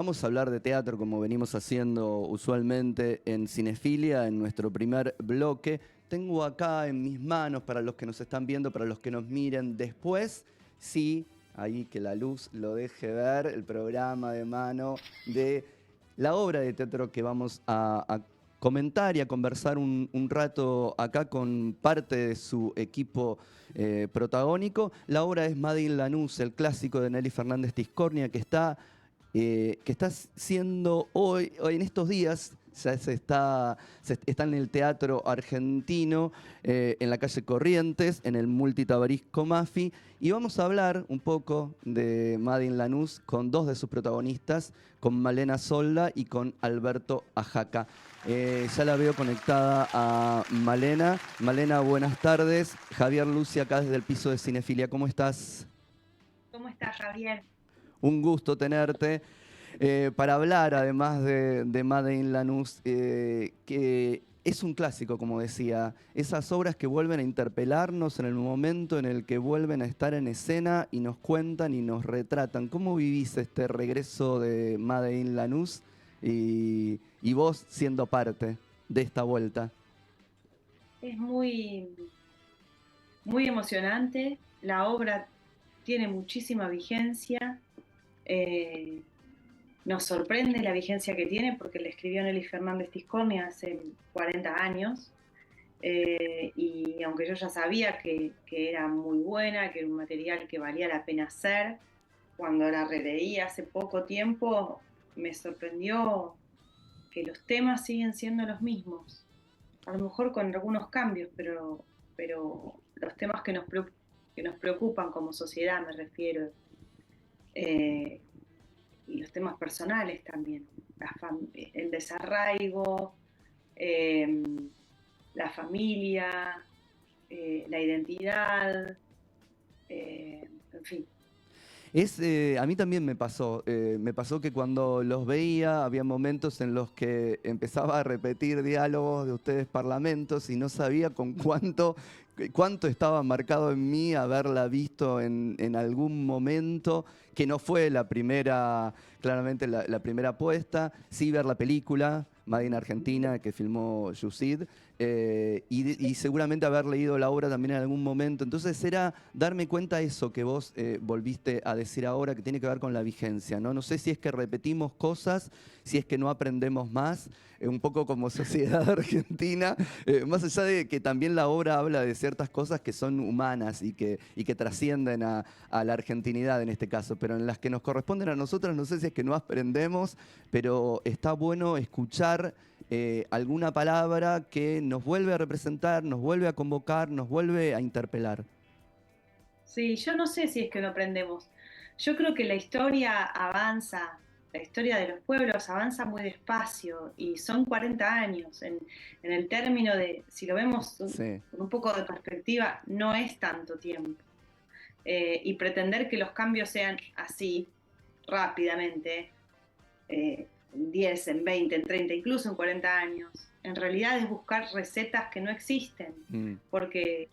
Vamos a hablar de teatro como venimos haciendo usualmente en Cinefilia, en nuestro primer bloque. Tengo acá en mis manos, para los que nos están viendo, para los que nos miren después, sí, ahí que la luz lo deje ver, el programa de mano de la obra de teatro que vamos a comentar y a conversar un rato acá con parte de su equipo protagónico. La obra es Made in Lanús, el clásico de Nelly Fernández Tiscornia, que está siendo hoy en estos días, ya está en el Teatro Argentino, en la calle Corrientes, en el Multitabarisco Mafi, y vamos a hablar un poco de Made in Lanús con dos de sus protagonistas, con Malena Solda y con Alberto Ajaca. Ya la veo conectada a Malena. Malena, buenas tardes. Javier Lucia, acá desde el piso de Cinefilia. ¿Cómo estás? ¿Cómo estás, Javier? Un gusto tenerte. Para hablar, además de Made in Lanús, que es un clásico, como decía, esas obras que vuelven a interpelarnos en el momento en el que vuelven a estar en escena y nos cuentan y nos retratan. ¿Cómo vivís este regreso de Made in Lanús y vos siendo parte de esta vuelta? Es muy emocionante. La obra tiene muchísima vigencia. Eh, Nos sorprende la vigencia que tiene porque la escribió Nelly Fernández Tiscornia hace 40 años. Y aunque yo ya sabía que era muy buena, que era un material que valía la pena hacer, cuando la releí hace poco tiempo, me sorprendió que los temas siguen siendo los mismos. A lo mejor con algunos cambios, pero los temas que nos preocupan como sociedad, me refiero, eh, y los temas personales también, el desarraigo, eh, la familia, la identidad, en fin. A mí también me pasó que cuando los veía había momentos en los que empezaba a repetir diálogos de ustedes parlamentos y no sabía con cuánto estaba marcado en mí haberla visto en algún momento, que no fue la primera, claramente la primera apuesta, sí ver la película, Made in Argentina, que filmó Yusid, y seguramente haber leído la obra también en algún momento. Entonces era darme cuenta de eso que vos volviste a decir ahora, que tiene que ver con la vigencia, ¿no? No sé si es que repetimos cosas, si es que no aprendemos más, un poco como sociedad argentina, más allá de que también la obra habla de ciertas cosas que son humanas y que trascienden a la argentinidad en este caso, pero en las que nos corresponden a nosotros, no sé si es que no aprendemos, pero está bueno escuchar alguna palabra que nos vuelve a representar, nos vuelve a convocar, nos vuelve a interpelar. Sí, yo no sé si es que no aprendemos. Yo creo que la historia avanza, la historia de los pueblos avanza muy despacio y son 40 años. En el término de, si lo vemos Sí. con un poco de perspectiva, no es tanto tiempo. Y pretender que los cambios sean así rápidamente, en 10, en 20, en 30, incluso en 40 años, en realidad es buscar recetas que no existen, Mm. porque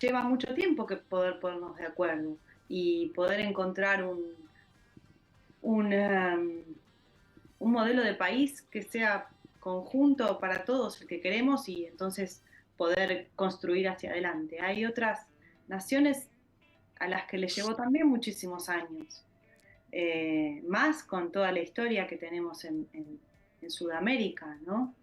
lleva mucho tiempo que poder ponernos de acuerdo y poder encontrar un, um, un modelo de país que sea conjunto para todos el que queremos y entonces poder construir hacia adelante. Hay otras naciones a las que les llevó también muchísimos años, más con toda la historia que tenemos en Sudamérica, ¿no?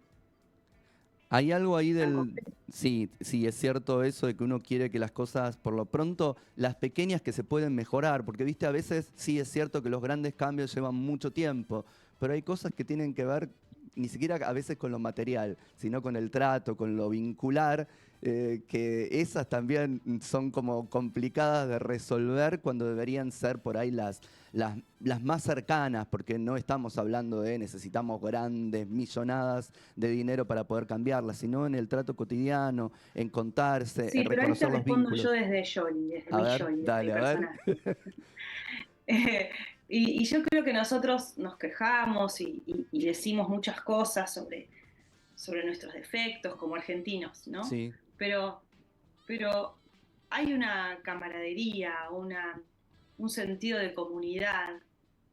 Hay algo ahí Tan del... complejo. Sí, sí, es cierto eso de que uno quiere que las cosas, por lo pronto, las pequeñas que se pueden mejorar, porque viste, a veces sí es cierto que los grandes cambios llevan mucho tiempo, pero hay cosas que tienen que ver ni siquiera a veces con lo material, sino con el trato, con lo vincular, que esas también son como complicadas de resolver cuando deberían ser por ahí las más cercanas, porque no estamos hablando de necesitamos grandes millonadas de dinero para poder cambiarlas, sino en el trato cotidiano, en contarse, en Sí, pero ahí te reconocer los respondo yo vínculos. desde Yoli, desde A mi ver, Yoli, desde mi dale, a ver. personaje. Y yo creo que nosotros nos quejamos y decimos muchas cosas sobre nuestros defectos como argentinos, ¿no? Sí. Pero, pero hay una camaradería, un sentido de comunidad,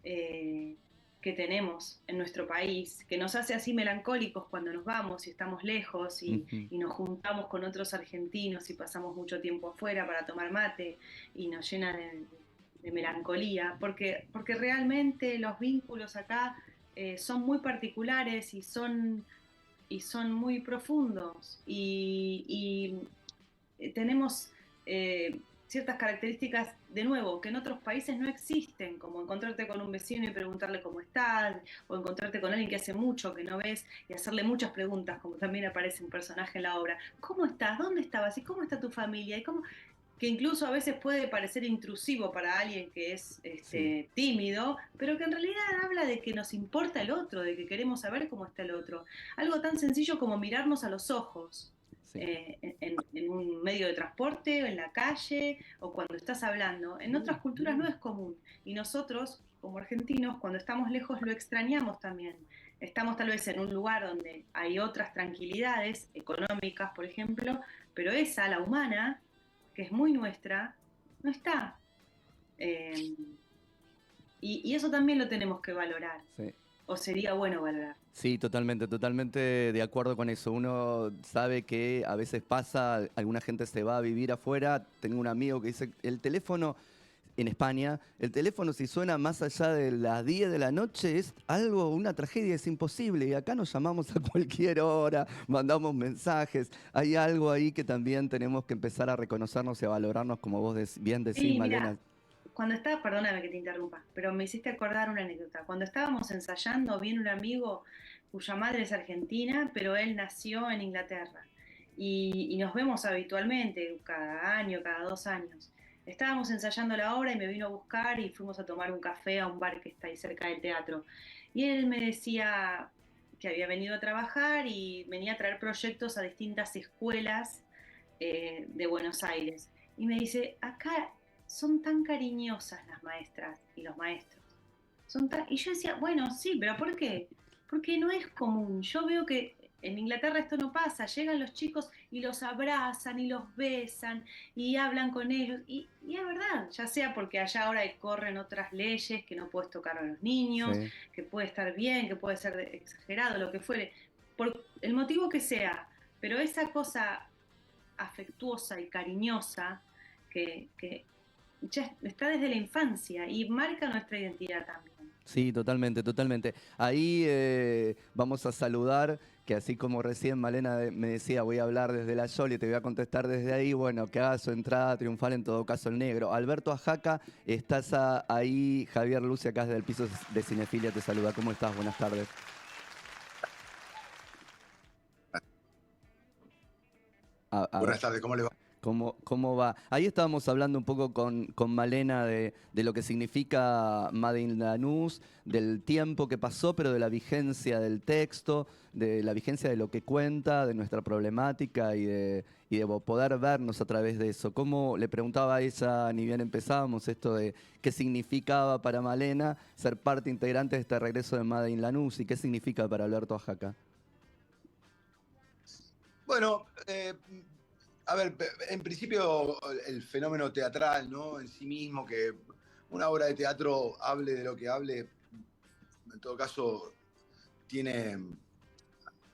eh, que tenemos en nuestro país, que nos hace así melancólicos cuando nos vamos y estamos lejos Ujú. y nos juntamos con otros argentinos y pasamos mucho tiempo afuera para tomar mate y nos llena de melancolía, porque realmente los vínculos acá son muy particulares y son muy profundos y tenemos ciertas características, de nuevo, que en otros países no existen, como encontrarte con un vecino y preguntarle cómo estás, o encontrarte con alguien que hace mucho que no ves y hacerle muchas preguntas, como también aparece un personaje en la obra. ¿Cómo estás? ¿Dónde estabas? ¿Y cómo está tu familia? ¿Y cómo? Que incluso a veces puede parecer intrusivo para alguien que es Sí, tímido, pero que en realidad habla de que nos importa el otro, de que queremos saber cómo está el otro. Algo tan sencillo como mirarnos a los ojos sí. en un medio de transporte, en la calle o cuando estás hablando. En otras culturas no es común y nosotros, como argentinos, cuando estamos lejos lo extrañamos también. Estamos tal vez en un lugar donde hay otras tranquilidades económicas, por ejemplo, pero esa, la humana, que es muy nuestra, no está. Eh, y eso también lo tenemos que valorar, Sí. o sería bueno valorar. Sí, totalmente, totalmente de acuerdo con eso. Uno sabe que a veces pasa, alguna gente se va a vivir afuera. Tengo un amigo que dice, el teléfono en España, el teléfono si suena más allá de las 10 de la noche es algo, una tragedia, es imposible. Y acá nos llamamos a cualquier hora, mandamos mensajes. Hay algo ahí que también tenemos que empezar a reconocernos y a valorarnos, como vos bien decís, Sí, mira, Malena. cuando estaba, perdóname que te interrumpa, pero me hiciste acordar una anécdota. Cuando estábamos ensayando, viene un amigo cuya madre es argentina, pero él nació en Inglaterra. Y nos vemos habitualmente, cada año, cada 2 años. Estábamos ensayando la obra y me vino a buscar y fuimos a tomar un café a un bar que está ahí cerca del teatro. Y él me decía que había venido a trabajar y venía a traer proyectos a distintas escuelas de Buenos Aires. Y me dice, acá son tan cariñosas las maestras y los maestros. Y yo decía, bueno, sí, pero ¿por qué? Porque no es común. Yo veo que en Inglaterra esto no pasa. Llegan los chicos y los abrazan y los besan y hablan con ellos. Y es verdad, ya sea porque allá ahora corren otras leyes que no puedes tocar a los niños, Sí. que puede estar bien, que puede ser exagerado, lo que fuere. Por el motivo que sea. Pero esa cosa afectuosa y cariñosa que ya está desde la infancia y marca nuestra identidad también. Sí, totalmente, totalmente. Ahí vamos a saludar, que así como recién Malena me decía, voy a hablar desde la Yoli, te voy a contestar desde ahí, bueno, que haga su entrada triunfal, en todo caso el negro. Alberto Ajaca, estás ahí, Javier Lucia, acá desde el piso de Cinefilia, te saluda. ¿Cómo estás? Buenas tardes. A ver. Buenas tardes, ¿cómo le va? ¿Cómo va? Ahí estábamos hablando un poco con Malena de lo que significa Made in Lanús, del tiempo que pasó, pero de la vigencia del texto, de la vigencia de lo que cuenta, de nuestra problemática y de poder vernos a través de eso. ¿Cómo le preguntaba a ella, ni bien empezábamos, esto de qué significaba para Malena ser parte integrante de este regreso de Made in Lanús y qué significa para Alberto Ajaca? Bueno, a ver, en principio el fenómeno teatral, ¿no? En sí mismo, que una obra de teatro hable de lo que hable, en todo caso tiene,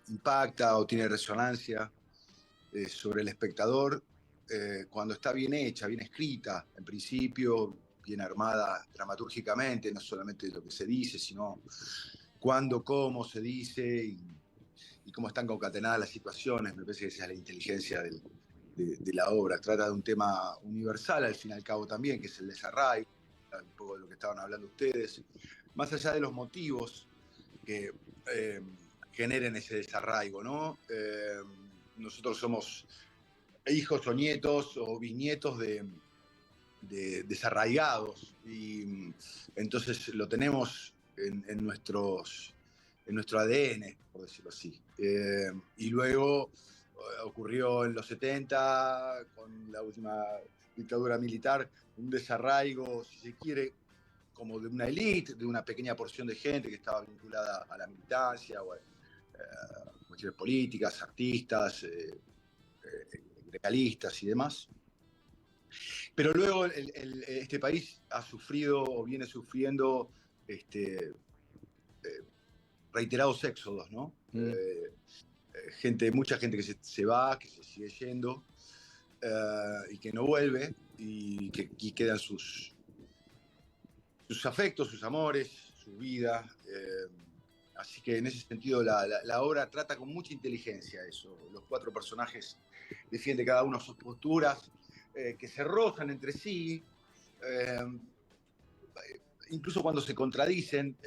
impacta o tiene resonancia sobre el espectador cuando está bien hecha, bien escrita, en principio, bien armada dramatúrgicamente, no solamente lo que se dice, sino cuándo, cómo se dice y cómo están concatenadas las situaciones. Me parece que esa es la inteligencia de la obra. Trata de un tema universal, al fin y al cabo también, que es el desarraigo, un poco de lo que estaban hablando ustedes, más allá de los motivos que generen ese desarraigo, ¿no? Nosotros somos hijos o nietos o bisnietos de desarraigados y entonces lo tenemos en nuestro ADN, por decirlo así. Y luego ocurrió en los 70, con la última dictadura militar, un desarraigo, si se quiere, como de una élite, de una pequeña porción de gente que estaba vinculada a la militancia o a cuestiones políticas, artistas, legalistas y demás. Pero luego este país ha sufrido o viene sufriendo este, reiterados éxodos, ¿no? Mucha gente que se va, que se sigue yendo y que no vuelve y quedan sus afectos, sus amores, su vida. Así que en ese sentido la obra trata con mucha inteligencia eso. Los 4 personajes defienden cada uno sus posturas, que se rozan entre sí, incluso cuando se contradicen,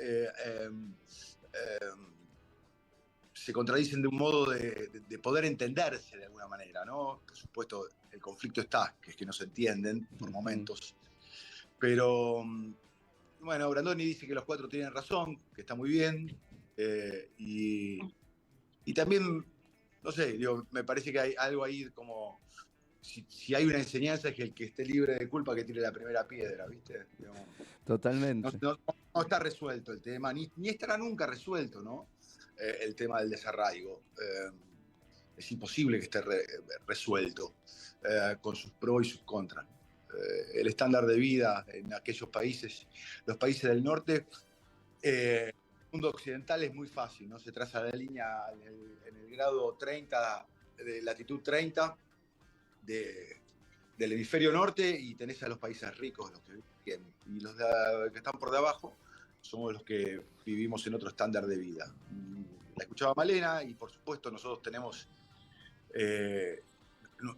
se contradicen de un modo de poder entenderse de alguna manera, ¿no? Por supuesto, el conflicto está, que es que no se entienden por momentos, pero bueno, Brandoni dice que los 4 tienen razón, que está muy bien, y también, no sé, digo, me parece que hay algo ahí como, si hay una enseñanza es que el que esté libre de culpa que tire la primera piedra, ¿viste? Digamos, Totalmente. no está resuelto el tema, ni estará nunca resuelto, ¿no? El tema del desarraigo. Es imposible que esté resuelto con sus pros y sus contras. El estándar de vida en aquellos países, los países del norte, el mundo occidental es muy fácil, ¿no? Se traza la línea en el grado 30, de latitud 30 del hemisferio norte y tenés a los países ricos, los que viven, y los que están por debajo somos los que vivimos en otro estándar de vida. La escuchaba Malena y por supuesto nosotros tenemos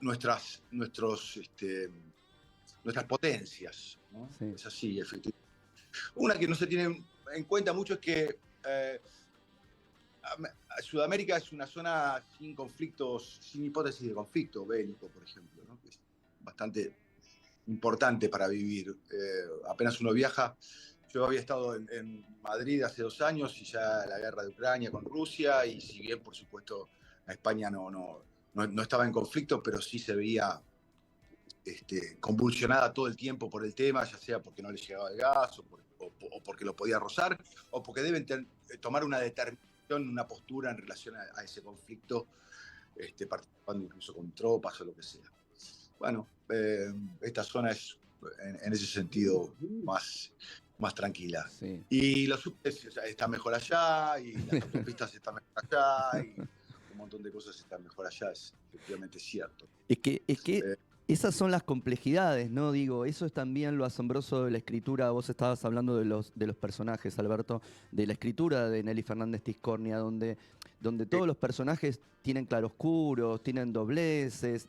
nuestras potencias, ¿no? Sí. Es así, efectivamente. Una que no se tiene en cuenta mucho es que Sudamérica es una zona sin conflictos, sin hipótesis de conflicto bélico, por ejemplo, ¿no? Que es bastante importante para vivir. Apenas uno viaja, yo había estado en Madrid hace 2 años y ya la guerra de Ucrania con Rusia, y si bien, por supuesto, España no estaba en conflicto, pero sí se veía convulsionada todo el tiempo por el tema, ya sea porque no le llegaba el gas o porque lo podía rozar, o porque deben tomar una determinación, una postura en relación a ese conflicto, participando incluso con tropas o lo que sea. Bueno, esta zona es en ese sentido más tranquila. Sí. Y los subtes están mejor allá, y las autopistas están mejor allá, y un montón de cosas están mejor allá, es efectivamente cierto. Es que esas son las complejidades, ¿no? Digo, eso es también lo asombroso de la escritura. Vos estabas hablando de los personajes, Alberto, de la escritura de Nelly Fernández Tiscornia, donde todos los personajes tienen claroscuros, tienen dobleces,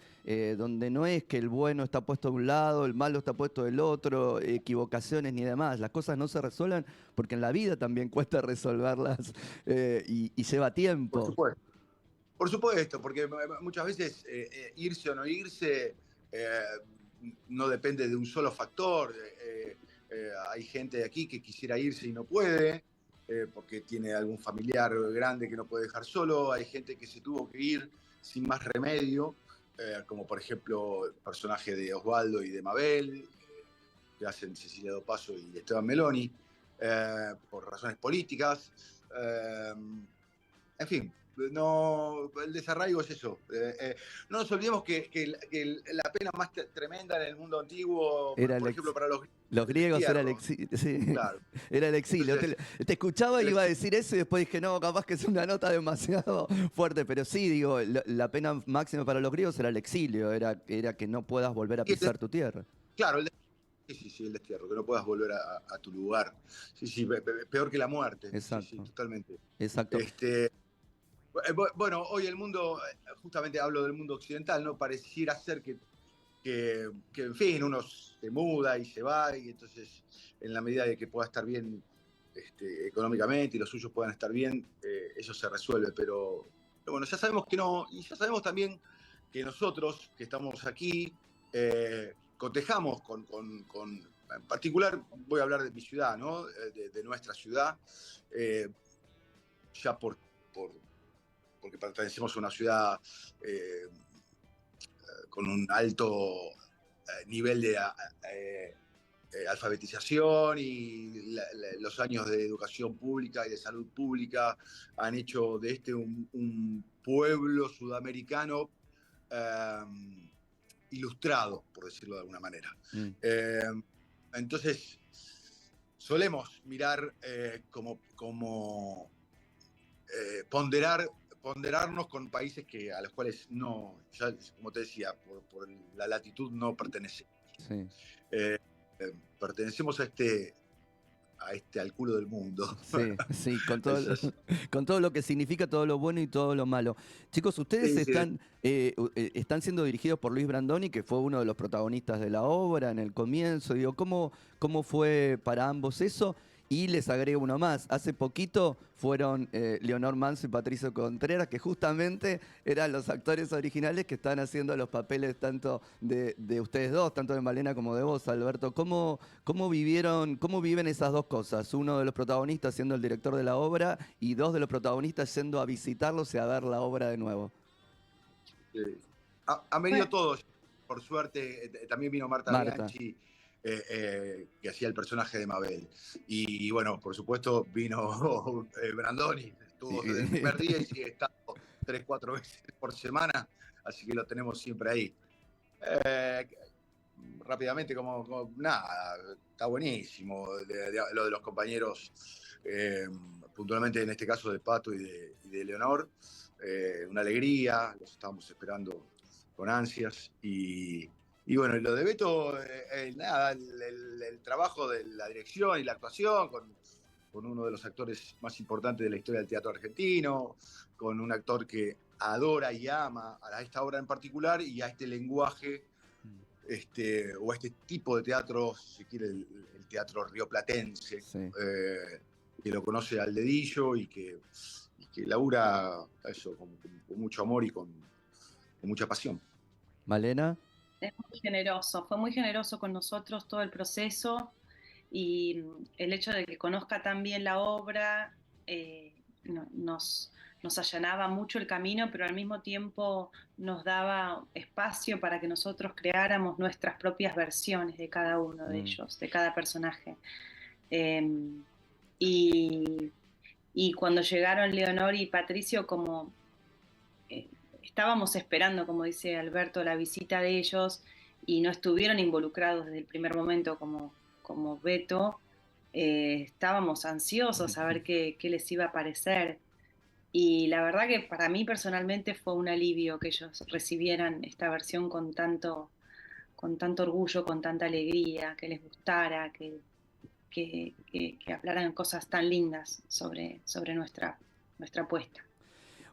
donde no es que el bueno está puesto de un lado, el malo está puesto del otro, equivocaciones ni demás. Las cosas no se resuelven porque en la vida también cuesta resolverlas y lleva tiempo. Por supuesto, porque muchas veces irse o no irse no depende de un solo factor. Hay gente aquí que quisiera irse y no puede, porque tiene algún familiar grande que no puede dejar solo. Hay gente que se tuvo que ir sin más remedio, como por ejemplo el personaje de Osvaldo y de Mabel, que hacen Cecilia Dopaso y Esteban Meloni, por razones políticas. En fin. No, el desarraigo es eso. No nos olvidemos que la pena más tremenda en el mundo antiguo, por ejemplo, para los griegos era el exilio. Sí. Claro. Era el exilio. Entonces, te escuchaba y iba a decir eso y después dije, no, capaz que es una nota demasiado fuerte, pero sí, digo, la pena máxima para los griegos era el exilio, era que no puedas volver a pisar tu tierra. Claro, el destierro, que no puedas volver a tu lugar. Sí, peor que la muerte. Exacto. Sí, totalmente. Exacto. Bueno, hoy el mundo, justamente hablo del mundo occidental, ¿no? Pareciera ser que en fin, uno se muda y se va, y entonces en la medida de que pueda estar bien económicamente y los suyos puedan estar bien, eso se resuelve, pero bueno, ya sabemos que no, y ya sabemos también que nosotros que estamos aquí cotejamos en particular voy a hablar de mi ciudad, ¿no? De nuestra ciudad, ya porque pertenecemos a una ciudad con un alto nivel de alfabetización, y los años de educación pública y de salud pública han hecho de un pueblo sudamericano ilustrado, por decirlo de alguna manera. Entonces, solemos mirar como ponderarnos con países a los cuales no, ya, como te decía, por la latitud no pertenecemos. Sí. Pertenecemos al culo del mundo. Sí, sí, Es así. con todo lo que significa, todo lo bueno y todo lo malo. Chicos, ustedes Sí, sí. están siendo dirigidos por Luis Brandoni, que fue uno de los protagonistas de la obra en el comienzo. Digo, ¿cómo fue para ambos eso? Y les agrego uno más. Hace poquito fueron Leonor Manso y Patricio Contreras, que justamente eran los actores originales que están haciendo los papeles tanto de ustedes dos, tanto de Malena como de vos, Alberto. ¿Cómo viven esas dos cosas? Uno de los protagonistas siendo el director de la obra y dos de los protagonistas yendo a visitarlos y a ver la obra de nuevo. Han venido todos, por suerte. También vino Marta Bianchi, que hacía el personaje de Mabel. Y bueno, por supuesto, vino Brandoni. Estuvo desde el primer día y sigue estando 3-4 veces por semana, así que lo tenemos siempre ahí. Rápidamente, nada, está buenísimo lo de los compañeros, puntualmente en este caso de Pato y de Leonor. Una alegría, los estábamos esperando con ansias. Y bueno, lo de Beto, nada, el trabajo de la dirección y la actuación con uno de los actores más importantes de la historia del teatro argentino, con un actor que adora y ama a esta obra en particular y a este lenguaje, o a este tipo de teatro, si quiere, el teatro rioplatense, sí. Que lo conoce al dedillo y que labura eso con mucho amor y con mucha pasión. ¿Malena? Es muy generoso, fue muy generoso con nosotros todo el proceso, y el hecho de que conozca tan bien la obra nos allanaba mucho el camino, pero al mismo tiempo nos daba espacio para que nosotros creáramos nuestras propias versiones de cada uno de ellos, de cada personaje. Y cuando llegaron Leonor y Patricio, como estábamos esperando, como dice Alberto, la visita de ellos, y no estuvieron involucrados desde el primer momento como Beto, estábamos ansiosos a ver qué les iba a parecer. Y la verdad que para mí personalmente fue un alivio que ellos recibieran esta versión con tanto orgullo, con tanta alegría, que les gustara, que hablaran cosas tan lindas sobre nuestra apuesta.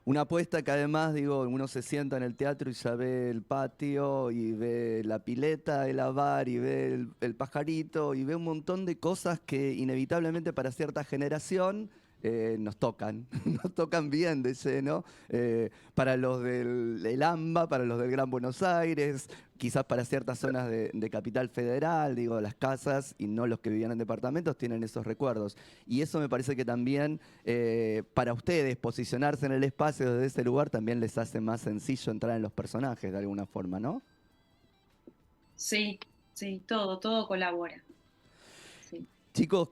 Una apuesta que además, digo, uno se sienta en el teatro y ya ve el patio y ve la pileta, el bar y ve el pajarito y ve un montón de cosas que inevitablemente para cierta generación nos tocan bien de lleno. Para los del AMBA, para los del Gran Buenos Aires, quizás para ciertas zonas de Capital Federal, digo, las casas y no los que vivían en departamentos tienen esos recuerdos. Y eso me parece que también para ustedes posicionarse en el espacio desde ese lugar también les hace más sencillo entrar en los personajes de alguna forma, ¿no? Sí, todo colabora. Sí. Chicos,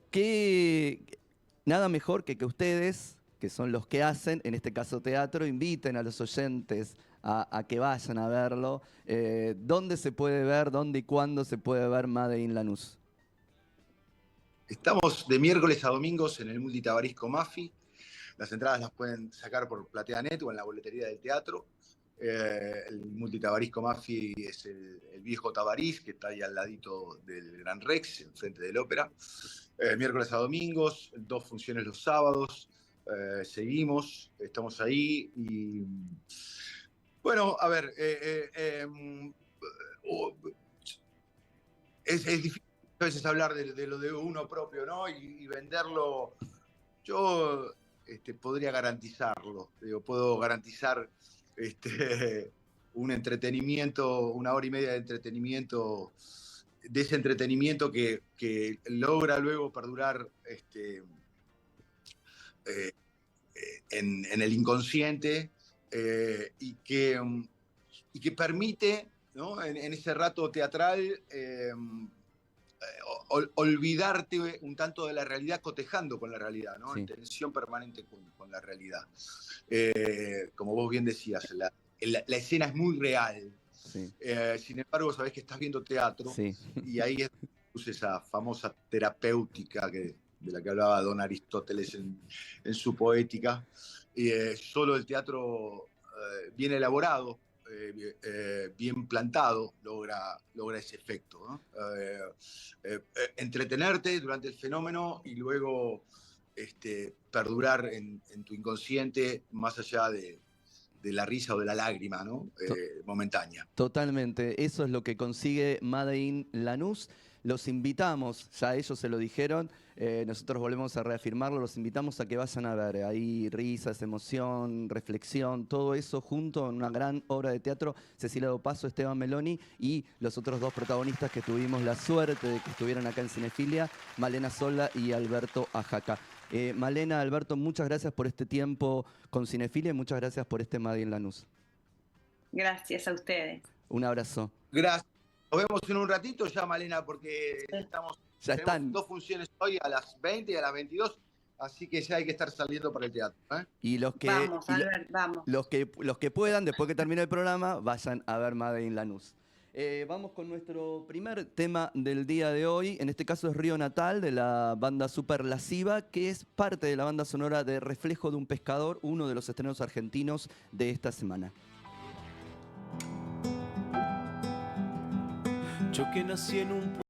nada mejor que ustedes, que son los que hacen, en este caso teatro, inviten a los oyentes a que vayan a verlo. ¿Dónde se puede ver, dónde y cuándo se puede ver Made in Lanús? Estamos de miércoles a domingos en el Multitabarisco Mafi. Las entradas las pueden sacar por PlateaNet o en la boletería del teatro. El Multitabarisco Mafi es el viejo Tabarís, que está ahí al ladito del Gran Rex, enfrente del Ópera. Miércoles a domingos, 2 funciones los sábados. Seguimos, estamos ahí. Y bueno, a ver, es difícil a veces hablar de lo de uno propio, ¿no? Y venderlo. Yo podría garantizarlo. Puedo garantizar un entretenimiento, 1 hora y media de entretenimiento, de ese entretenimiento que logra luego perdurar en el inconsciente, y que permite, ¿no? En ese rato teatral olvidarte un tanto de la realidad, cotejando con la realidad, ¿no? Sí. En tensión permanente con la realidad. Como vos bien decías, la escena es muy real. Sí. Sin embargo, sabés que estás viendo teatro, sí. Y ahí es esa famosa terapéutica que de la que hablaba don Aristóteles en su poética. Solo el teatro bien elaborado, bien plantado, logra ese efecto, ¿no? Entretenerte durante el fenómeno y luego perdurar en tu inconsciente más allá de la risa o de la lágrima, ¿no? Momentánea. Totalmente, eso es lo que consigue Made in Lanús. Los invitamos, ya ellos se lo dijeron, nosotros volvemos a reafirmarlo, los invitamos a que vayan a ver. Ahí risas, emoción, reflexión, todo eso junto en una gran obra de teatro. Cecilia Dopazo, Esteban Meloni y los otros dos protagonistas que tuvimos la suerte de que estuvieran acá en Cinefilia, Malena Sola y Alberto Ajaca. Malena, Alberto, muchas gracias por este tiempo con Cinefilia y muchas gracias por este Made in Lanús. Gracias a ustedes. Un abrazo. Gracias. Nos vemos en un ratito ya, Malena, porque Ya tenemos están. 2 funciones hoy a las 20 y a las 22, así que ya hay que estar saliendo para el teatro. Y los que, Vamos, Albert, vamos. los que puedan, después que termine el programa, vayan a ver Made in Lanús. Vamos con nuestro primer tema del día de hoy. En este caso es Río Natal, de la banda Super Lasciva, que es parte de la banda sonora de Reflejo de un Pescador, uno de los estrenos argentinos de esta semana. Yo que nací en un